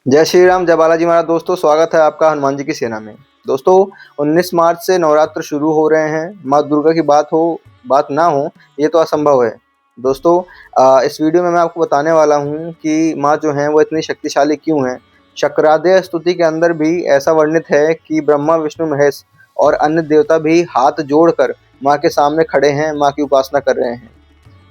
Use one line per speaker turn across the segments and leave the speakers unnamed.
जय श्री राम, जय बालाजी महाराज। दोस्तों, स्वागत है आपका हनुमान जी की सेना में। दोस्तों, 19 मार्च से नवरात्र शुरू हो रहे हैं। माँ दुर्गा की बात ना हो, ये तो असंभव है। दोस्तों, इस वीडियो में मैं आपको बताने वाला हूँ कि माँ जो है वो इतनी शक्तिशाली क्यों है। शक्रादय स्तुति के अंदर भी ऐसा वर्णित है कि ब्रह्मा, विष्णु, महेश और अन्य देवता भी हाथ जोड़कर माँ के सामने खड़े हैं, माँ की उपासना कर रहे हैं।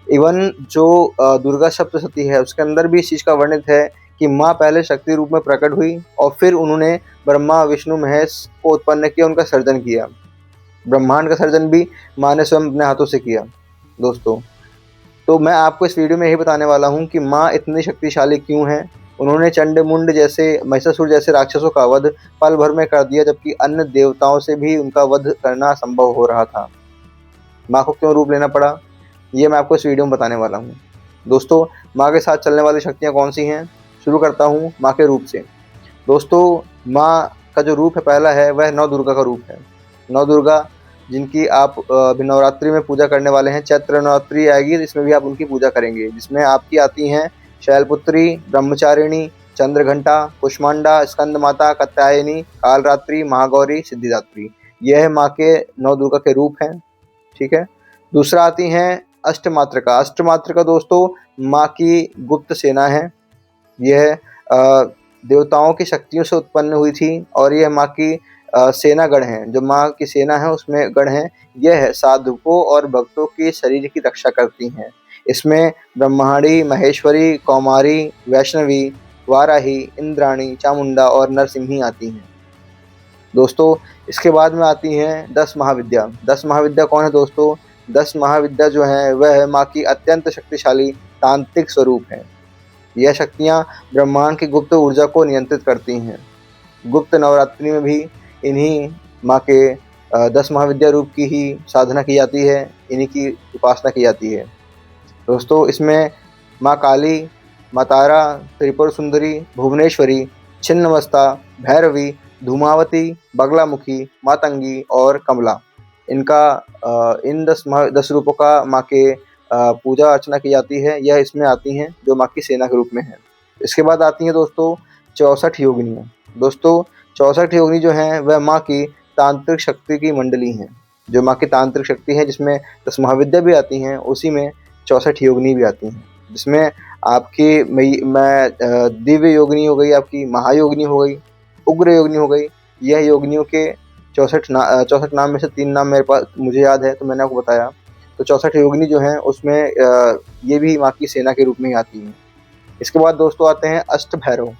इवन जो दुर्गा सप्तशती है उसके अंदर भी इस चीज़ का वर्णित है कि माँ पहले शक्ति रूप में प्रकट हुई और फिर उन्होंने ब्रह्मा, विष्णु, महेश को उत्पन्न किया, उनका सर्जन किया। ब्रह्मांड का सर्जन भी माँ ने स्वयं अपने हाथों से किया। दोस्तों, तो मैं आपको इस वीडियो में यही बताने वाला हूँ कि माँ इतनी शक्तिशाली क्यों है। उन्होंने चंड-मुंड जैसे, महिषासुर जैसे राक्षसों का वध पल भर में कर दिया, जबकि अन्य देवताओं से भी उनका वध करना असंभव हो रहा था। माँ को क्यों रूप लेना पड़ा, ये मैं आपको इस वीडियो में बताने वाला हूँ। दोस्तों, माँ के साथ चलने वाली शक्तियाँ कौन सी हैं? शुरू करता हूँ माँ के रूप से। दोस्तों, माँ का जो रूप है पहला है वह नौ दुर्गा का रूप है। नौ दुर्गा जिनकी आप अभी नवरात्रि में पूजा करने वाले हैं। चैत्र नवरात्रि आएगी, इसमें भी आप उनकी पूजा करेंगे, जिसमें आपकी आती हैं शैलपुत्री, ब्रह्मचारिणी, चंद्रघंटा, कुष्मांडा, स्कंद माता, कात्यायनी, कालरात्रि, महागौरी, सिद्धिदात्री। यह है माँ के नौ दुर्गा के रूप हैं। ठीक है। दूसरा आती हैं अष्टमात्रका। अष्टमात्रका दोस्तों माँ की गुप्त सेना है। यह देवताओं की शक्तियों से उत्पन्न हुई थी और यह माँ की सेना गण है। जो माँ की सेना है उसमें गण है। यह साधुकों और भक्तों के शरीर की रक्षा करती हैं। इसमें ब्रह्माणी, महेश्वरी, कौमारी, वैष्णवी, वाराही, इंद्राणी, चामुंडा और नरसिंही आती हैं। दोस्तों, इसके बाद में आती हैं 10 महाविद्या। 10 महाविद्या कौन है दोस्तों? 10 महाविद्या जो हैं वह माँ की अत्यंत शक्तिशाली तांत्रिक स्वरूप हैं। यह शक्तियाँ ब्रह्मांड की गुप्त ऊर्जा को नियंत्रित करती हैं। गुप्त नवरात्रि में भी इन्हीं माँ के 10 महाविद्या रूप की ही साधना की जाती है, इन्हीं की उपासना की जाती है। दोस्तों, इसमें माँ काली, माँ तारा, त्रिपुर सुंदरी, भुवनेश्वरी, छिन्नमस्ता, भैरवी, धूमावती, बगलामुखी, मातंगी और कमला, इन 10 रूपों का माँ के पूजा अर्चना की जाती है। यह इसमें आती हैं जो माँ की सेना के रूप में है। इसके बाद आती हैं दोस्तों 64 योगिनियाँ। दोस्तों, 64 योगिनी जो हैं वह माँ की तांत्रिक शक्ति की मंडली हैं। जो माँ की तांत्रिक शक्ति है, जिसमें 10 महाविद्या भी आती हैं, उसी में 64 योगिनी भी आती हैं, जिसमें आपकी दिव्य योगिनी हो गई, आपकी महायोगिनी हो गई, उग्र योगिनी हो गई। यह योगिनियों के 64 नाम में से 3 नाम मुझे याद है, तो मैंने आपको बताया। तो 64 योगिनी जो हैं उसमें ये भी माँ की सेना के रूप में ही आती हैं। इसके बाद दोस्तों आते हैं अष्ट भैरव।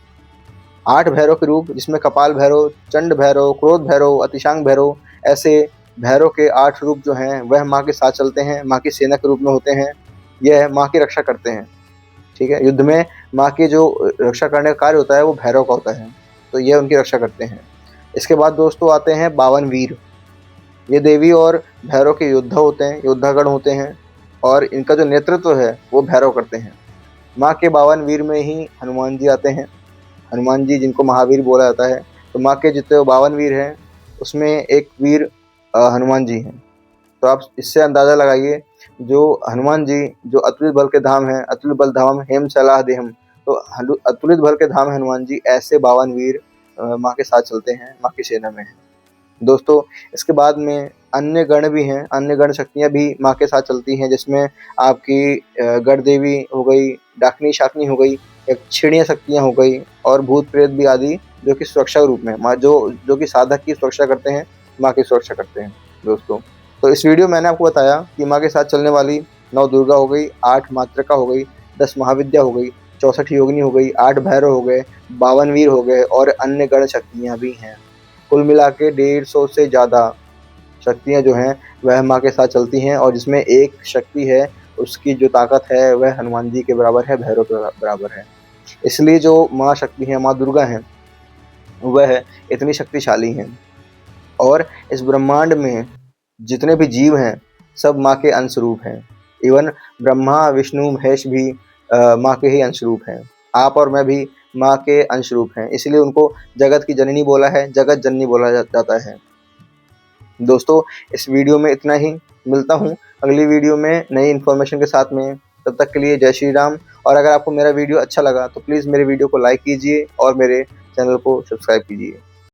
8 भैरव के रूप, जिसमें कपाल भैरव, चंड भैरव, क्रोध भैरव, अतिशांग भैरव, ऐसे भैरव के 8 रूप जो हैं वह माँ के साथ चलते हैं, माँ की सेना के रूप में होते हैं। यह माँ की रक्षा करते हैं। ठीक है। युद्ध में माँ की जो रक्षा करने का कार्य होता है वो भैरव का होता है, तो यह उनकी रक्षा करते हैं। इसके बाद दोस्तों आते हैं 52 वीर। ये देवी और भैरव के योद्धा होते हैं, योद्धागण होते हैं, और इनका जो नेतृत्व है वो भैरव करते हैं। माँ के 52 वीर में ही हनुमान जी आते हैं। हनुमान जी जिनको महावीर बोला जाता है। तो माँ के जितने 52 वीर हैं उसमें एक वीर हनुमान जी हैं। तो आप इससे अंदाज़ा लगाइए, जो हनुमान जी जो अतुलित बल के धाम हैं, अतुलित बल धाम हेम सलाह देहम। तो अतुलित बल के धाम हनुमान जी, ऐसे 52 वीर माँ के साथ चलते हैं, माँ की सेना में हैं। दोस्तों, इसके बाद में अन्य गण भी हैं, अन्य गण शक्तियाँ भी माँ के साथ चलती हैं, जिसमें आपकी गढ़ देवी हो गई, डाकिनी शाकिनी हो गई, यक्षिणीय शक्तियाँ हो गई और भूत प्रेत भी आदि, जो कि सुरक्षा के रूप में माँ जो कि साधक की सुरक्षा करते हैं, माँ की सुरक्षा करते हैं। दोस्तों, तो इस वीडियो में मैंने आपको बताया कि माँ के साथ चलने वाली 9 दुर्गा हो गई, 8 मातृका हो गई, 10 महाविद्या हो गई, 64 योगिनी हो गई, 8 भैरव हो गए, 52 वीर हो गए और अन्य गण शक्तियाँ भी हैं। कुल मिला के 150 से ज़्यादा शक्तियाँ जो हैं वह माँ के साथ चलती हैं, और जिसमें एक शक्ति है उसकी जो ताकत है वह हनुमान जी के बराबर है, भैरव के बराबर है। इसलिए जो माँ शक्ति हैं, माँ दुर्गा हैं, वह इतनी शक्तिशाली हैं। और इस ब्रह्मांड में जितने भी जीव हैं सब माँ के अंश रूप हैं। इवन ब्रह्मा, विष्णु, महेश भी माँ के ही अंश रूप हैं। आप और मैं भी माँ के अंश रूप हैं, इसलिए उनको जगत की जननी बोला है, जगत जननी बोला जाता है। दोस्तों, इस वीडियो में इतना ही। मिलता हूँ अगली वीडियो में नई इन्फॉर्मेशन के साथ में। तब तक के लिए जय श्री राम। और अगर आपको मेरा वीडियो अच्छा लगा तो प्लीज़ मेरे वीडियो को लाइक कीजिए और मेरे चैनल को सब्सक्राइब कीजिए।